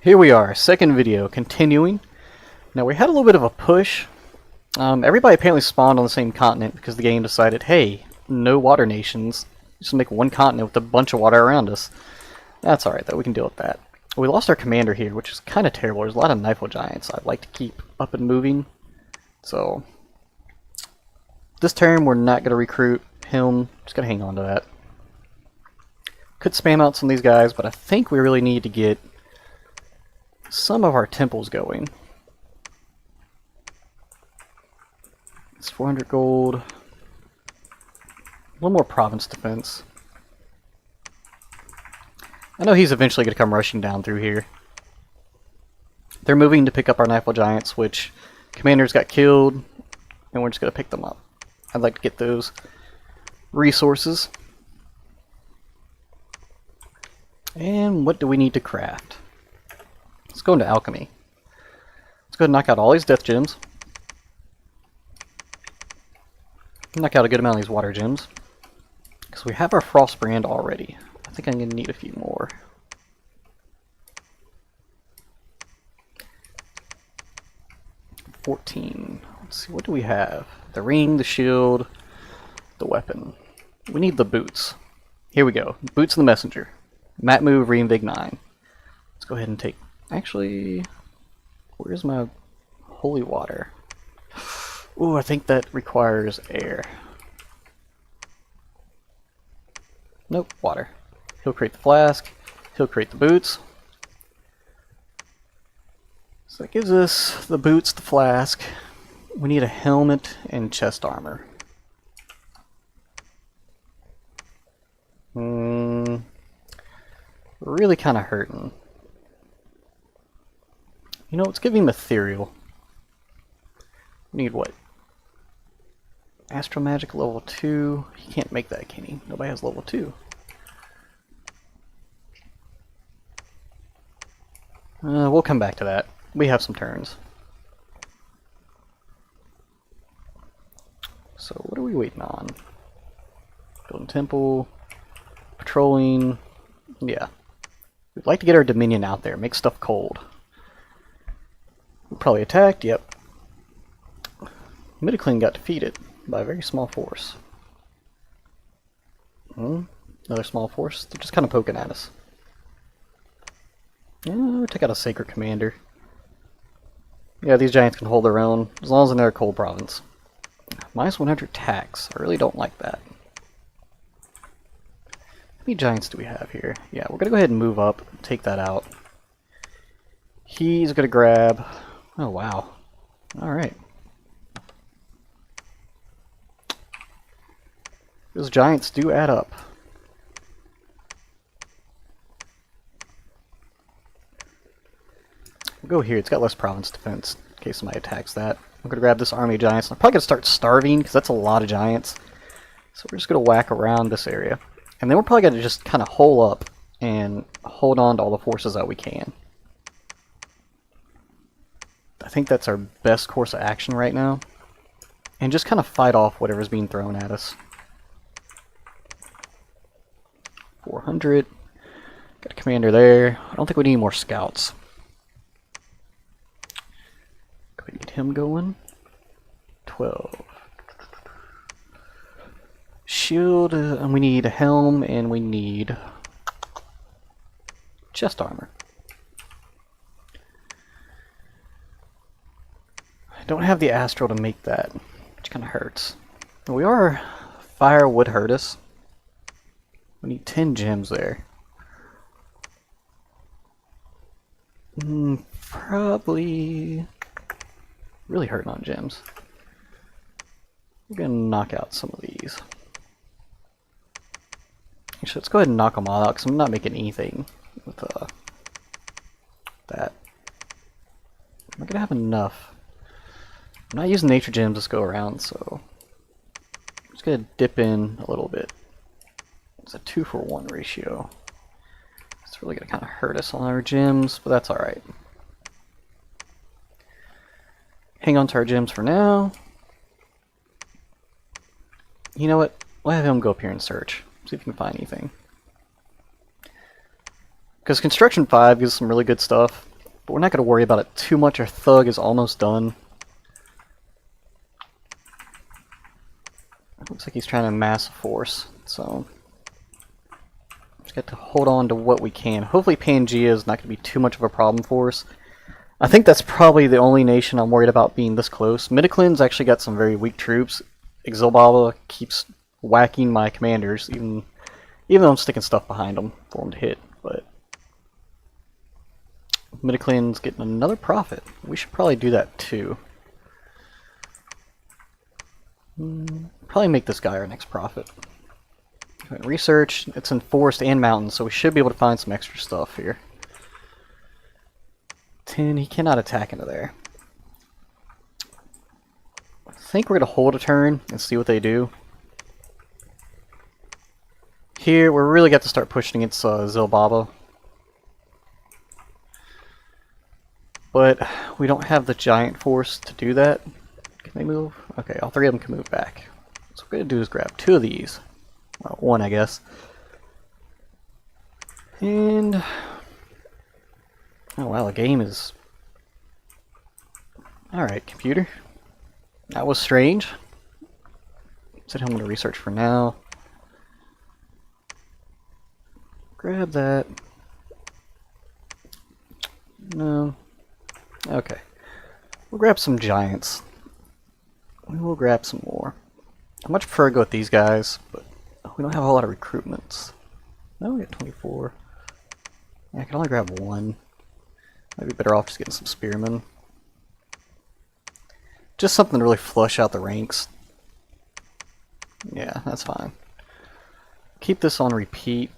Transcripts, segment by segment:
Here we are, second video, continuing. Now we had a little bit of a push. Everybody apparently spawned on the same continent because the game decided, hey, no water nations. Just make one continent with a bunch of water around us. That's alright though, we can deal with that. We lost our commander here, which is kind of terrible. There's a lot of Niefelheim giants I'd like to keep up and moving. So, this turn we're not going to recruit him. Just going to hang on to that. Could spam out some of these guys, but I think we really need to get some of our temples going. It's 400 gold. A little more province defense. I know he's eventually going to come rushing down through here. They're moving to pick up our Niefelheim giants, which commanders got killed, and we're just going to pick them up. I'd like to get those resources. And what do we need to craft? Let's go into alchemy. Let's go ahead and knock out all these death gems. Knock out a good amount of these water gems. Because we have our frost brand already. I think I'm going to need a few more. $14. Let's see, what do we have? The ring, the shield, the weapon. We need the boots. Here we go. Boots of the messenger. Mat move, reinvig 9. Let's go ahead and take... Actually, where's my holy water? Ooh, I think that requires air. Nope, water. He'll create the flask. He'll create the boots. So that gives us the boots, the flask. We need a helmet and chest armor. Really kind of hurting. You know, let's give him ethereal. We need what? Astral magic level 2. He can't make that, can he? Nobody has level 2. We'll come back to that. We have some turns. So what are we waiting on? Building temple. Patrolling. Yeah. We'd like to get our dominion out there. Make stuff cold. We probably attacked. Yep. Midichlin got defeated by a very small force. Another small force. They're just kind of poking at us. Yeah, take out a sacred commander. Yeah, these giants can hold their own as long as they're in their cold province. Minus 100 tax. I really don't like that. How many giants do we have here? Yeah, we're going to go ahead and move up and take that out. He's going to grab... Oh, wow. Alright. Those giants do add up. We'll go here. It's got less province defense in case somebody attacks that. I'm going to grab this army of giants. I'm probably going to start starving because that's a lot of giants. So we're just going to whack around this area. And then we're probably going to just kind of hole up and hold on to all the forces that we can. I think that's our best course of action right now. And just kind of fight off whatever's being thrown at us. 400. Got a commander there. I don't think we need more scouts. Go ahead and get him going. 12. Shield, and we need a helm, and we need chest armor. I don't have the astral to make that, which kind of hurts. We are fire would hurt us. We need 10 gems there. Probably really hurting on gems. We're gonna knock out some of these. Actually, let's go ahead and knock them all out because I'm not making anything with that. I'm not gonna have enough. I'm not using nature gems this go around, so I'm just gonna dip in a little bit. It's a 2-for-1 ratio. It's really gonna kind of hurt us on our gems, but that's alright. Hang on to our gems for now. You know what? We'll have him go up here and search. See if we can find anything. Because Construction 5 gives some really good stuff. But we're not going to worry about it too much. Our thug is almost done. It looks like he's trying to mass a force, so just got to hold on to what we can. Hopefully Pangea is not going to be too much of a problem for us. I think that's probably the only nation I'm worried about being this close. Midichlins actually got some very weak troops. Exilbaba keeps whacking my commanders, even though I'm sticking stuff behind them for them to hit. But Midichlins getting another profit. We should probably do that too. Probably make this guy our next prophet. Research, it's in forest and mountains, so we should be able to find some extra stuff here. 10, he cannot attack into there. I think we're going to hold a turn and see what they do. Here, we're really got to start pushing against Zilbaba. But we don't have the giant force to do that. Can they move? Okay, all three of them can move back. So what we're going to do is grab 2 of these. Well, 1, I guess. And... oh wow, the game is... alright, computer. That was strange. Set him to research for now. Grab that. No. Okay. We'll grab some giants. We will grab some more. I much prefer to go with these guys, but we don't have a whole lot of recruitments. No, we got 24. Yeah, I can only grab 1. Might be better off just getting some spearmen. Just something to really flush out the ranks. Yeah, that's fine. Keep this on repeat.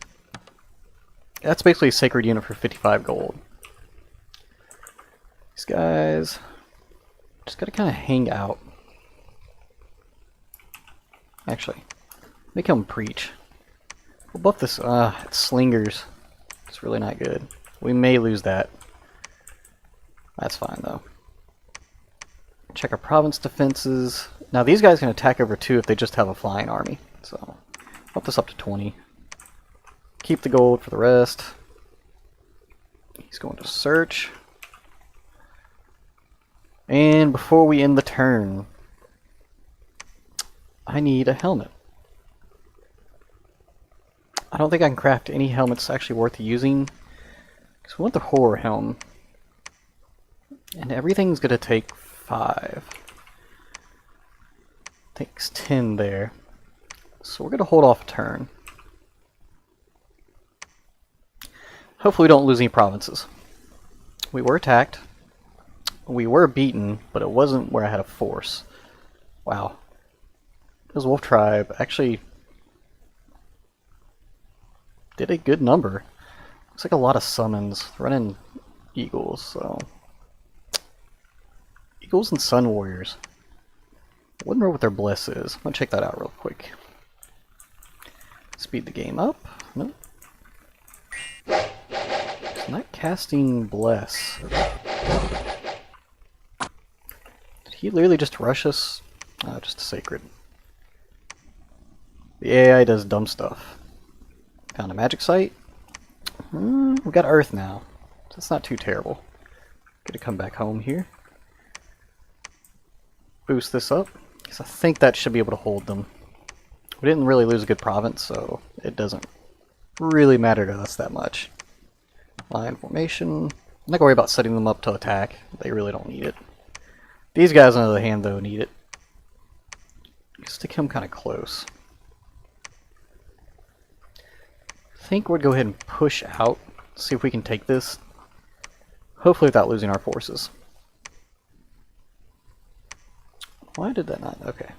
That's basically a sacred unit for 55 gold. These guys just gotta kind of hang out. Actually, make him preach. We'll buff this. It's slingers. It's really not good. We may lose that. That's fine though. Check our province defenses. Now these guys can attack over 2 if they just have a flying army. So bump this up to 20. Keep the gold for the rest. He's going to search. And before we end the turn, I need a helmet. I don't think I can craft any helmets actually worth using, because we want the horror helm. And everything's going to take 5. Takes 10 there. So we're going to hold off a turn. Hopefully we don't lose any provinces. We were attacked. We were beaten, but it wasn't where I had a force. Wow. This wolf tribe actually did a good number. Looks like a lot of summons. Running eagles, so... eagles and sun warriors. I wonder what their bless is. I'm gonna check that out real quick. Speed the game up. Nope. It's not casting bless. Did he literally just rush us? Oh, just a sacred. The AI does dumb stuff. Found a magic site. We've got Earth now. So it's not too terrible. Gonna come back home here. Boost this up. Because I think that should be able to hold them. We didn't really lose a good province, so it doesn't really matter to us that much. Line formation. I'm not gonna worry about setting them up to attack. They really don't need it. These guys, on the other hand, though, need it. Stick him kind of close. I think we'll go ahead and push out, see if we can take this. Hopefully without losing our forces. Why did that not? Okay.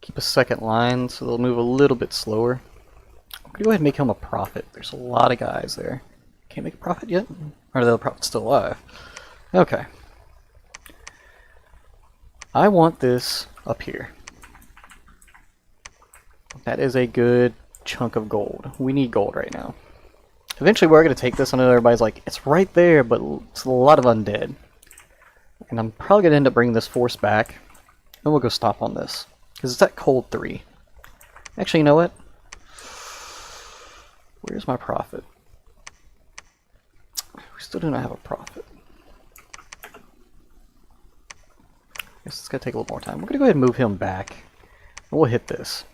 Keep a second line so they'll move a little bit slower. I'm gonna go ahead and make him a prophet. There's a lot of guys there. Can't make a prophet yet? Or are the other prophets still alive? Okay. I want this up here. That is a good chunk of gold. We need gold right now. Eventually we're going to take this. I know everybody's like, it's right there, but it's a lot of undead. And I'm probably going to end up bringing this force back. And we'll go stop on this. Because it's at cold 3. Actually, you know what? Where's my prophet? We still do not have a profit. Guess it's gonna take a little more time. We're gonna go ahead and move him back, and we'll hit this.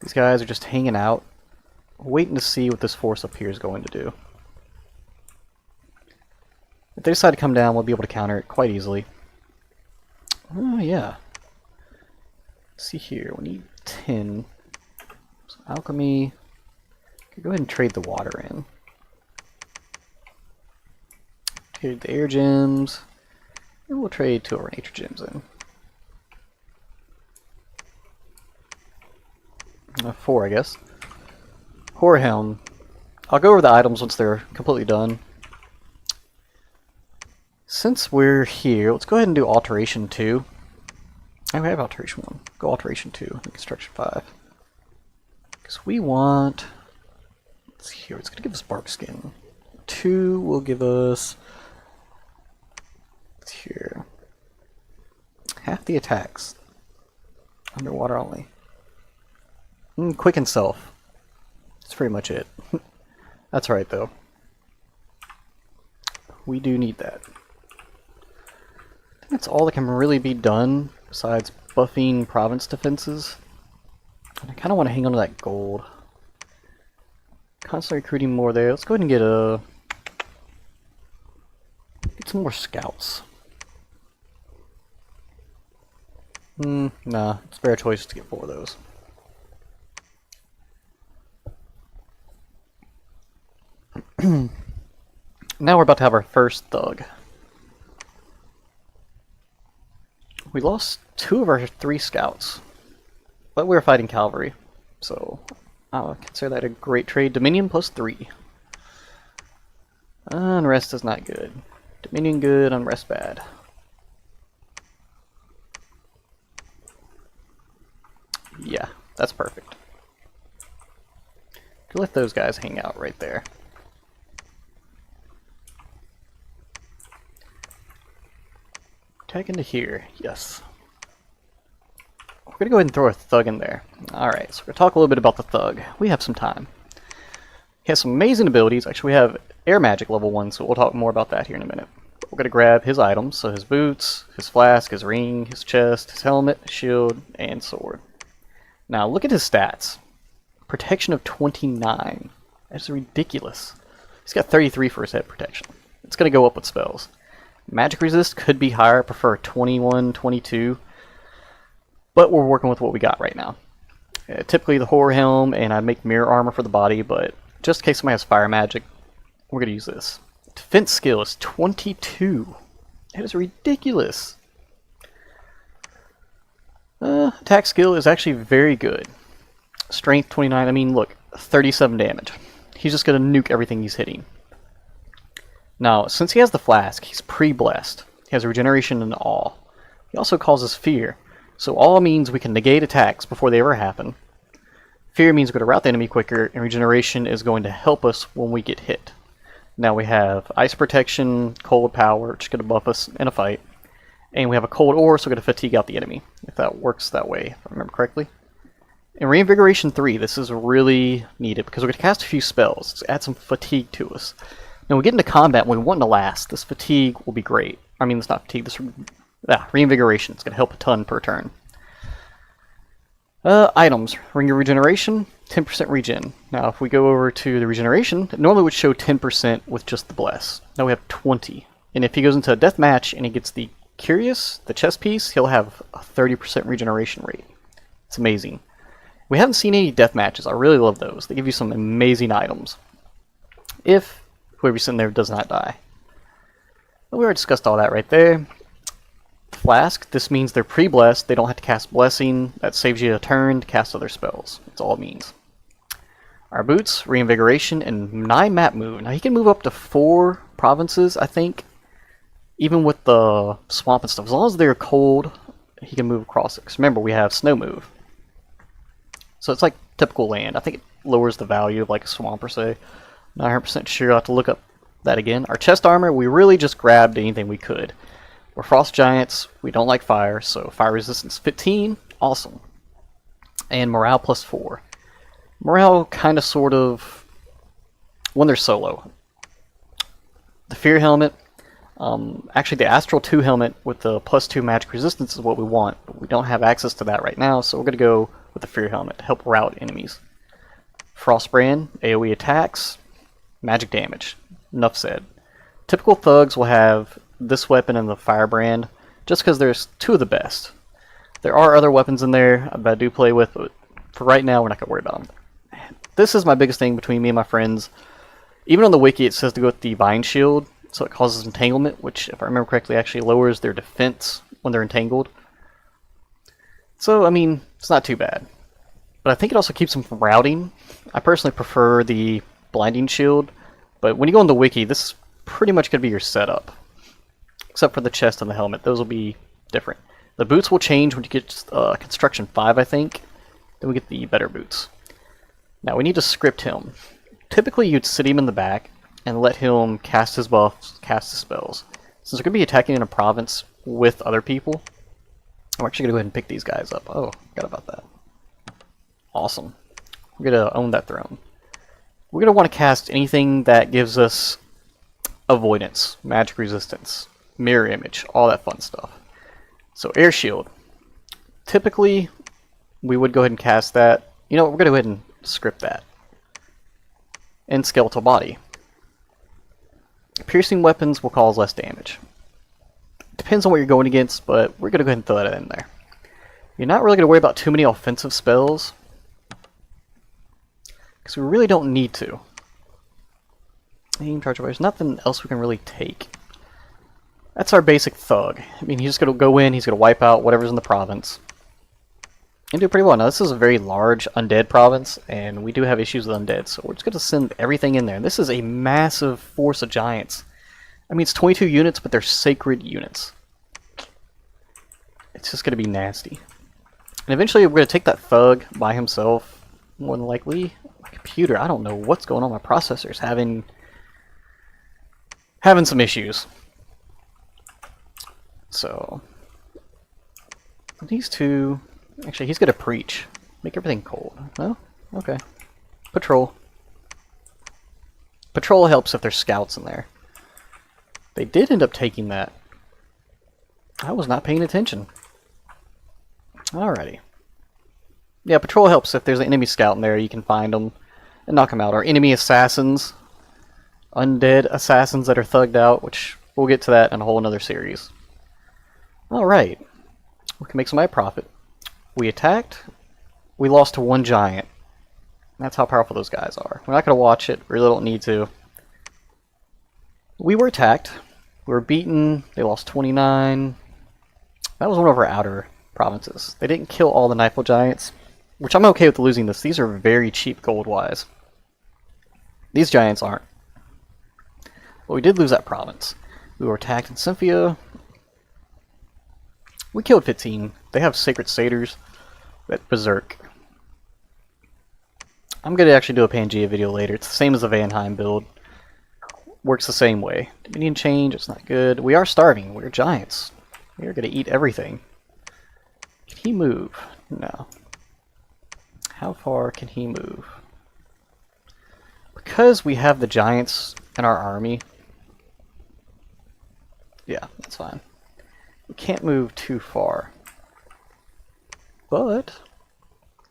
These guys are just hanging out, waiting to see what this force up here is going to do. If they decide to come down, we'll be able to counter it quite easily. Oh yeah. Let's see here, we need 10. So alchemy. Go ahead and trade the water in. Trade the air gems, and we'll trade 2 of our nature gems in. 4, I guess. Horror. I'll go over the items once they're completely done. Since we're here, let's go ahead and do alteration 2. Oh, we have alteration 1. Go alteration 2 and construction 5. Because we want... Let's see here, it's going to give us bark skin. 2 will give us... Let's see here. Half the attacks. Underwater only. Quicken self. That's pretty much it. That's right, though. We do need that. I think that's all that can really be done besides buffing province defenses. And I kind of want to hang on to that gold. Constantly recruiting more there. Let's go ahead and get some more scouts. Nah, it's a fair choice to get 4 of those. Now we're about to have our first thug. We lost 2 of our 3 scouts, but we were fighting cavalry, so I'll consider that a great trade. Dominion plus 3. Unrest is not good. Dominion good, unrest bad. Yeah, that's perfect. Let those guys hang out right there. Attack into here, yes. We're gonna go ahead and throw a thug in there. Alright, so we're gonna talk a little bit about the thug. We have some time. He has some amazing abilities. Actually, we have air magic level 1, so we'll talk more about that here in a minute. But we're gonna grab his items, so his boots, his flask, his ring, his chest, his helmet, shield, and sword. Now look at his stats. Protection of 29. That's ridiculous. He's got 33 for his head protection. It's gonna go up with spells. Magic resist could be higher. I prefer 21, 22. But we're working with what we got right now. Typically the horror helm, and I'd make mirror armor for the body, but just in case somebody has fire magic, we're going to use this. Defense skill is 22. That is ridiculous. Attack skill is actually very good. Strength 29, I mean look, 37 damage. He's just going to nuke everything he's hitting. Now, since he has the flask, he's pre-blessed. He has regeneration and awe. He also causes fear. So awe means we can negate attacks before they ever happen. Fear means we're going to rout the enemy quicker, and regeneration is going to help us when we get hit. Now we have ice protection, cold power, which is going to buff us in a fight. And we have a cold ore, so we're going to fatigue out the enemy, if that works that way, if I remember correctly. And reinvigoration 3, this is really needed, because we're going to cast a few spells. Let's add some fatigue to us. Now, when we get into combat, when we want to last, this fatigue will be great. I mean, it's not fatigue, this reinvigoration. It's going to help a ton per turn. Items. Ring of Regeneration, 10% regen. Now, if we go over to the regeneration, it normally would show 10% with just the Bless. Now we have 20. And if he goes into a death match and he gets the Curious, the chest piece, he'll have a 30% regeneration rate. It's amazing. We haven't seen any death matches. I really love those. They give you some amazing items. If whoever's sitting there does not die. But we already discussed all that right there. Flask, this means they're pre-blessed. They don't have to cast Blessing. That saves you a turn to cast other spells. That's all it means. Our boots, reinvigoration, and 9 map move. Now he can move up to 4 provinces, I think. Even with the swamp and stuff. As long as they're cold, he can move across it. Because remember, we have snow move. So it's like typical land. I think it lowers the value of like a swamp per se. Not 100% sure. I'll have to look up that again. Our chest armor, we really just grabbed anything we could. We're frost giants. We don't like fire, so fire resistance 15. Awesome. And morale plus 4. Morale kind of sort of when they're solo. The Fear Helmet, actually the Astral 2 helmet with the +2 magic resistance is what we want, but we don't have access to that right now, so we're going to go with the Fear Helmet to help rout enemies. Frostbrand, AoE attacks, magic damage. Enough said. Typical thugs will have this weapon and the Firebrand, just because there's two of the best. There are other weapons in there that I do play with, but for right now we're not going to worry about them. This is my biggest thing between me and my friends. Even on the wiki it says to go with the Bind Shield, so it causes entanglement, which if I remember correctly actually lowers their defense when they're entangled. So, I mean, it's not too bad. But I think it also keeps them from routing. I personally prefer the Blinding Shield, but when you go on the wiki, this is pretty much going to be your setup. Except for the chest and the helmet, those will be different. The boots will change when you get Construction 5, I think. Then we get the better boots. Now we need to script him. Typically you'd sit him in the back and let him cast his buffs, cast his spells. Since we're going to be attacking in a province with other people, I'm actually going to go ahead and pick these guys up. Oh, forgot about that. Awesome. We're going to own that throne. We're going to want to cast anything that gives us avoidance, magic resistance, mirror image, all that fun stuff. So air shield. Typically, we would go ahead and cast that. You know what, we're going to go ahead and script that. And skeletal body. Piercing weapons will cause less damage. Depends on what you're going against, but we're going to go ahead and throw that in there. You're not really going to worry about too many offensive spells, because we really don't need to. Aim, charge away. There's nothing else we can really take. That's our basic thug. I mean, he's just going to go in, he's going to wipe out whatever's in the province. And do pretty well. Now, this is a very large undead province, and we do have issues with undead, so we're just going to send everything in there. This is a massive force of giants. I mean, it's 22 units, but they're sacred units. It's just going to be nasty. And eventually, we're going to take that thug by himself, more than likely. My computer, I don't know what's going on. My processor's having some issues. So, these two... Actually, he's going to preach. Make everything cold. Oh, okay. Patrol. Patrol helps if there's scouts in there. They did end up taking that. I was not paying attention. Alrighty. Yeah, patrol helps if there's an enemy scout in there. You can find them and knock them out. Or enemy assassins. Undead assassins that are thugged out, which we'll get to that in a whole another series. Alright. We can make some profit. We attacked. We lost to one giant. That's how powerful those guys are. We're not going to watch it. We really don't need to. We were attacked. We were beaten. They lost 29. That was one of our outer provinces. They didn't kill all the Niefelheim giants, which I'm okay with losing this. These are very cheap gold-wise. These giants aren't. But we did lose that province. We were attacked in Cynthia. We killed 15. They have sacred satyrs that berserk. I'm going to actually do a Pangea video later. It's the same as the Vanheim build. Works the same way. Dominion change, it's not good. We are starving. We're giants. We're going to eat everything. Can he move? No. How far can he move? Because we have the giants in our army. Yeah, that's fine. We can't move too far. But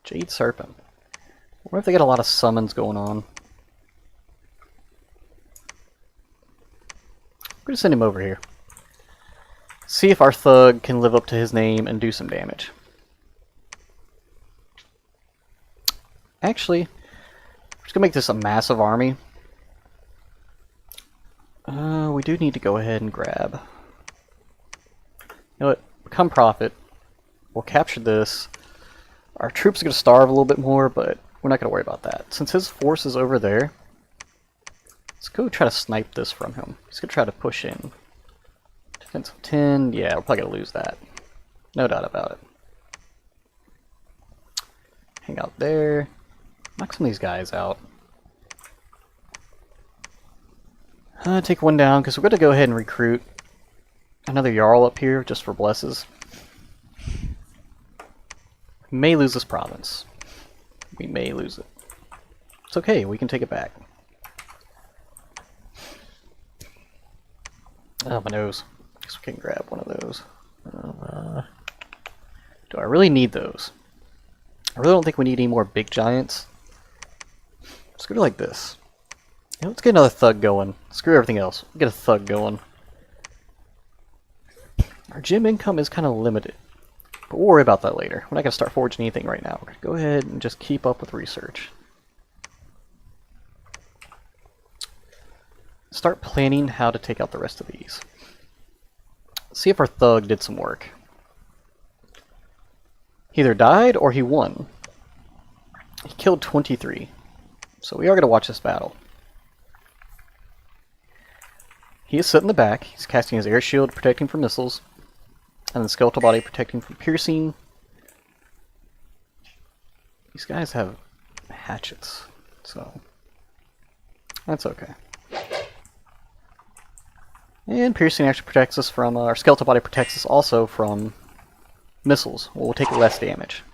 Jade Serpent. What if they got a lot of summons going on? I'm going to send him over here. See if our thug can live up to his name and do some damage. Actually, I'm just going to make this a massive army. We do need to go ahead and grab. You know what? Become Prophet. We'll capture this. Our troops are going to starve a little bit more, but we're not going to worry about that. Since his force is over there, let's go try to snipe this from him. He's going to try to push in. Defense of 10. Yeah, we're probably going to lose that. No doubt about it. Hang out there. Knock some of these guys out. Take one down, because we're going to go ahead and recruit another Jarl up here, just for blesses. We may lose this province. We may lose it. It's okay, we can take it back. Oh, my nose. Guess we can grab one of those. Do I really need those? I really don't think we need any more big giants. Let's go to like this. Yeah, let's get another thug going. Screw everything else. Get a thug going. Our gym income is kind of limited, but we'll worry about that later. We're not going to start forging anything right now. We're going to go ahead and just keep up with research. Start planning how to take out the rest of these. See if our thug did some work. He either died or he won. He killed 23. So we are going to watch this battle. He is set in the back. He's casting his air shield, protecting from missiles. And the skeletal body protecting from piercing. These guys have hatchets, so that's okay. And piercing actually protects us from, our skeletal body protects us also from missiles. We'll take less damage.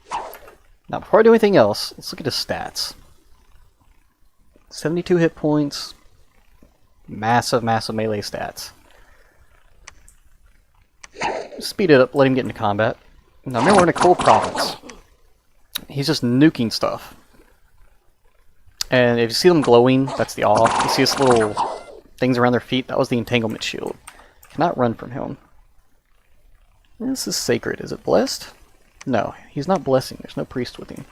Now before I do anything else, let's look at his stats. 72 hit points. Massive, massive melee stats. Speed it up, let him get into combat. Now remember, we're in a cold province. He's just nuking stuff. And if you see them glowing, that's the awe. You see this little things around their feet, that was the entanglement shield. Cannot run from him. This is sacred. Is it blessed? No, he's not blessing. There's no priest with him.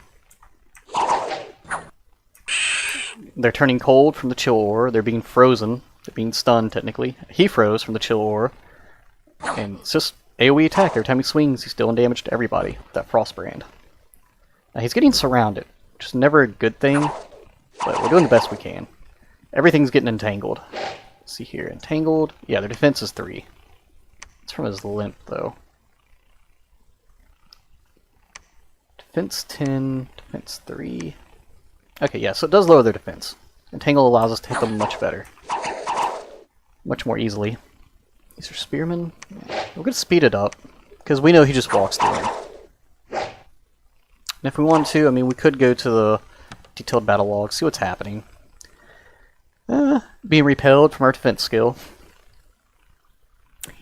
They're turning cold from the chill aura. They're being frozen. They're being stunned, technically. He froze from the chill aura. And it's just AoE attack. Every time he swings, he's dealing damage to everybody with that frost brand. Now he's getting surrounded, which is never a good thing, but we're doing the best we can. Everything's getting entangled. Let's see here, entangled. Yeah, their defense is 3. It's from his limp, though. Defense 10, defense 3. Okay, yeah, so it does lower their defense. Entangle allows us to hit them much better. Much more easily. These are spearmen. We're going to speed it up, because we know he just walks through them. And if we wanted to, I mean, we could go to the detailed battle log, see what's happening. Being repelled from our defense skill.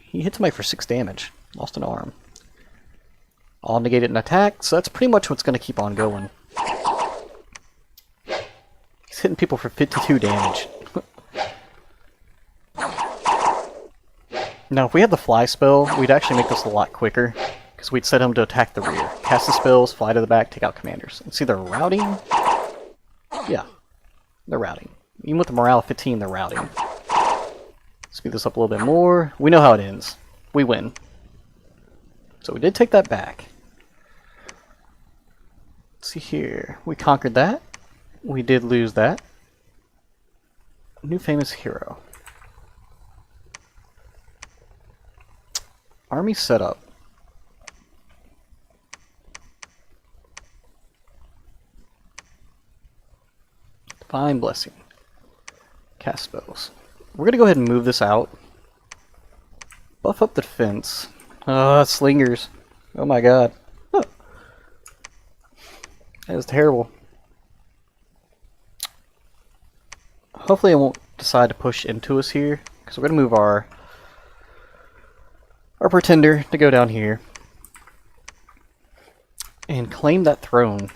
He hit somebody for 6 damage. Lost an arm. All negated an attack, so that's pretty much what's going to keep on going. He's hitting people for 52 damage. Now, if we had the fly spell, we'd actually make this a lot quicker, because we'd set him to attack the rear. Cast the spells, fly to the back, take out commanders. And see, they're routing? Yeah, they're routing. Even with the morale of 15, they're routing. Speed this up a little bit more. We know how it ends. We win. So we did take that back. Let's see here. We conquered that. We did lose that. New famous hero. Army setup. Divine Blessing. Cast spells. We're going to go ahead and move this out. Buff up the defense. Slingers. Oh my god. Oh. That was terrible. Hopefully it won't decide to push into us here, because we're going to move our pretender to go down here and claim that throne.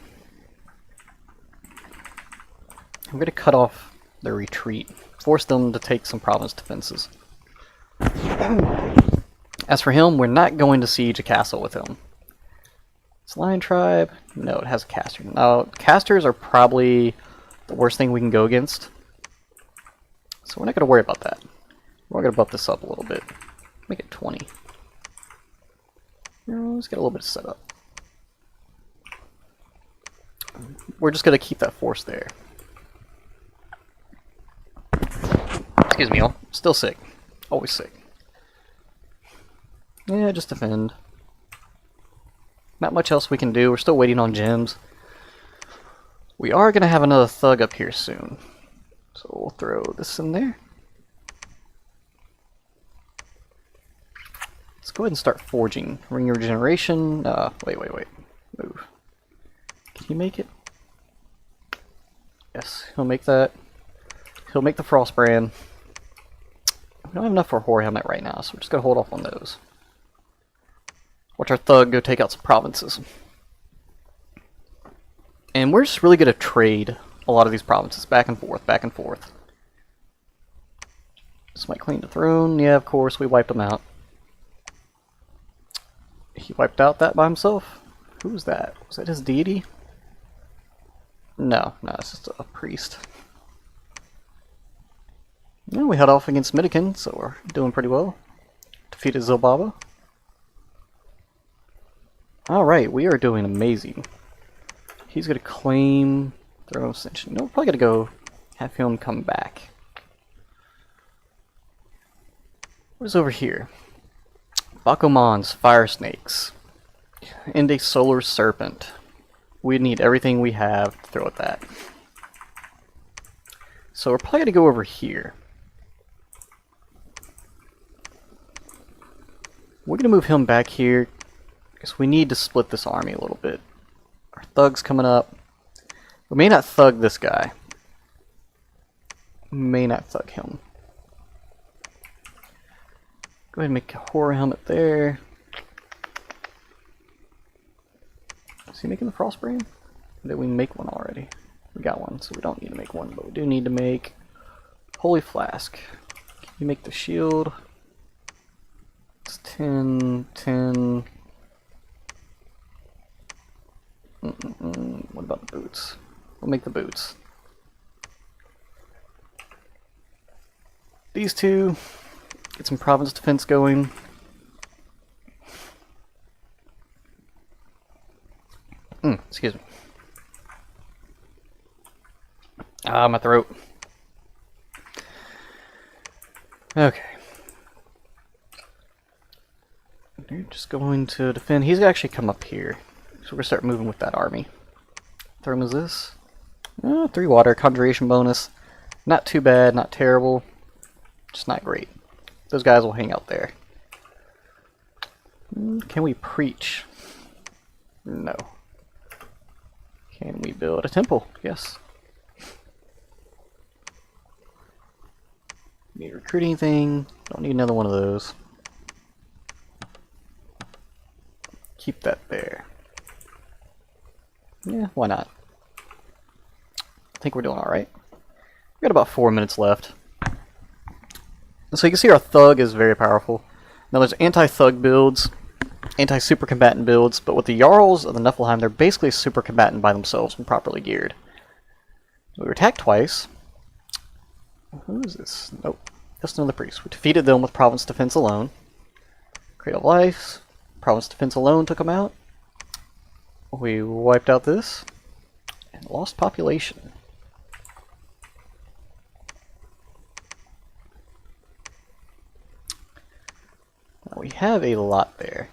I'm going to cut off their retreat, force them to take some province defenses. As for him, we're not going to siege a castle with him. It's Lion Tribe. No, it has a caster. Now, casters are probably the worst thing we can go against, so we're not going to worry about that. We're going to buff this up a little bit. Make it 20. Let's get a little bit of setup. We're just going to keep that force there. Excuse me, y'all. Still sick. Always sick. Yeah, just defend. Not much else we can do. We're still waiting on gems. We are going to have another thug up here soon. So we'll throw this in there. Let's go ahead and start forging. Ring of Regeneration. Wait. Move. Can he make it? Yes, he'll make that. He'll make the Frost Brand. We don't have enough for a Whore Helmet right now, so we're just gonna hold off on those. Watch our Thug go take out some provinces. And we're just really gonna trade a lot of these provinces back and forth, back and forth. This might clean the throne. Yeah, of course, we wiped him out. He wiped out that by himself? Who was that? Was that his deity? No, it's just a priest. Yeah, we held off against Midikin, so we're doing pretty well. Defeated Zilbaba. Alright, we are doing amazing. He's going to claim Throne Ascension. No, we're probably going to go have him come back. What's over here? Bakuman's Fire Snakes. And a Solar Serpent. We need everything we have to throw at that. So we're probably going to go over here. We're going to move him back here because we need to split this army a little bit. Our Thug's coming up. We may not Thug this guy. May not Thug him. Go ahead and make a Horror Helmet there. Is he making the Frostbrand? Or did we make one already? We got one, so we don't need to make one, but we do need to make Holy Flask. Can you make the shield? It's 10, 10. What about the boots? We'll make the boots. These two, get some province defense going. Excuse me. Ah, my throat. Okay. You're just going to defend. He's actually come up here. So we're going to start moving with that army. What therm is this? 3 water, conjuration bonus. Not too bad, not terrible. Just not great. Those guys will hang out there. Can we preach? No. Can we build a temple? Yes. Need to recruit anything. Don't need another one of those. Keep that there. Yeah, why not? I think we're doing alright. We got about 4 minutes left. So you can see our Thug is very powerful. Now there's anti-Thug builds, anti-super combatant builds, but with the Jarls of the Niefelheim, they're basically super combatant by themselves when properly geared. We were attacked twice. Who is this? Nope. Just another priest. We defeated them with province defense alone. Cradle of Life. Province defense alone took them out. We wiped out this. And lost population. Now we have a lot there.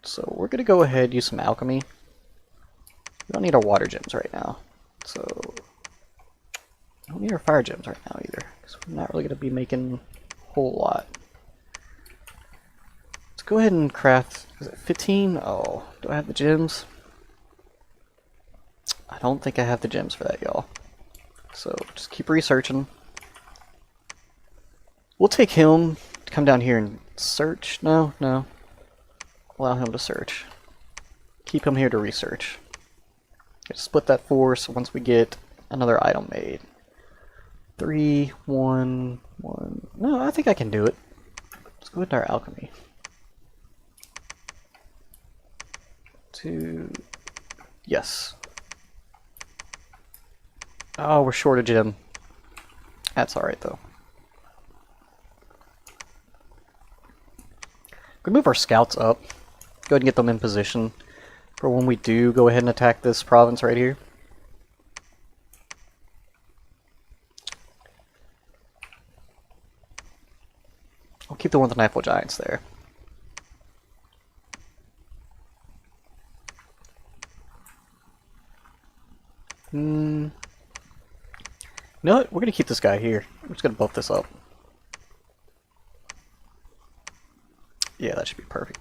So we're going to go ahead and use some alchemy. We don't need our water gems right now. So we don't need our fire gems right now either. Because we're not really going to be making a whole lot. Let's go ahead and craft, is it 15? Oh, do I have the gems? I don't think I have the gems for that, y'all. So just keep researching. We'll take him to come down here and search. No. Allow him to search. Keep him here to research. Just split that force once we get another item made. 3, 1, 1. No, I think I can do it. Let's go into our alchemy. 2. Yes. Oh, we're short a gem. That's alright though. We're gonna move our scouts up. Go ahead and get them in position for when we do go ahead and attack this province right here. I'll keep the one with the Knifeful Giants there. You know what? We're gonna keep this guy here. We're just gonna buff this up. Yeah, that should be perfect.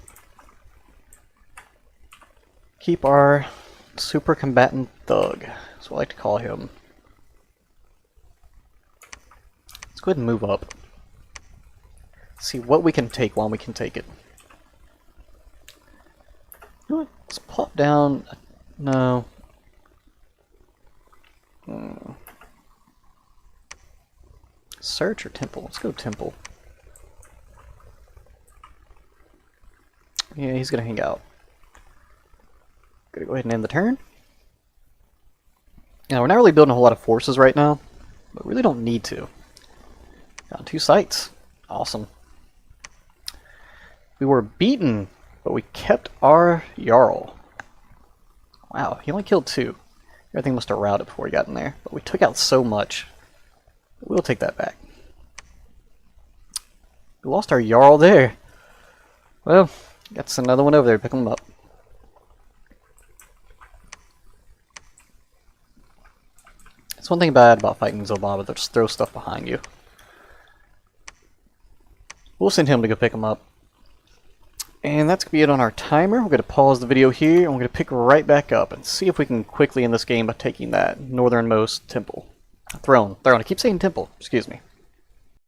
Keep our super combatant Thug. That's what I like to call him. Let's go ahead and move up. Let's see what we can take while we can take it. You know what? Let's pop down. No. Search or temple? Let's go temple. Yeah, he's gonna hang out. Gonna go ahead and end the turn. Now, we're not really building a whole lot of forces right now, but really don't need to. Got 2 sites. Awesome. We were beaten, but we kept our Jarl. Wow, he only killed 2. Everything must have routed before he got in there, but we took out so much. We'll take that back. We lost our Jarl there. Well, got another one over there. Pick him up. That's one thing bad about fighting Zobaba. They'll just throw stuff behind you. We'll send him to go pick him up. And that's going to be it on our timer. We're going to pause the video here, and we're going to pick right back up and see if we can quickly end this game by taking that northernmost temple. Throne. I keep saying temple. Excuse me.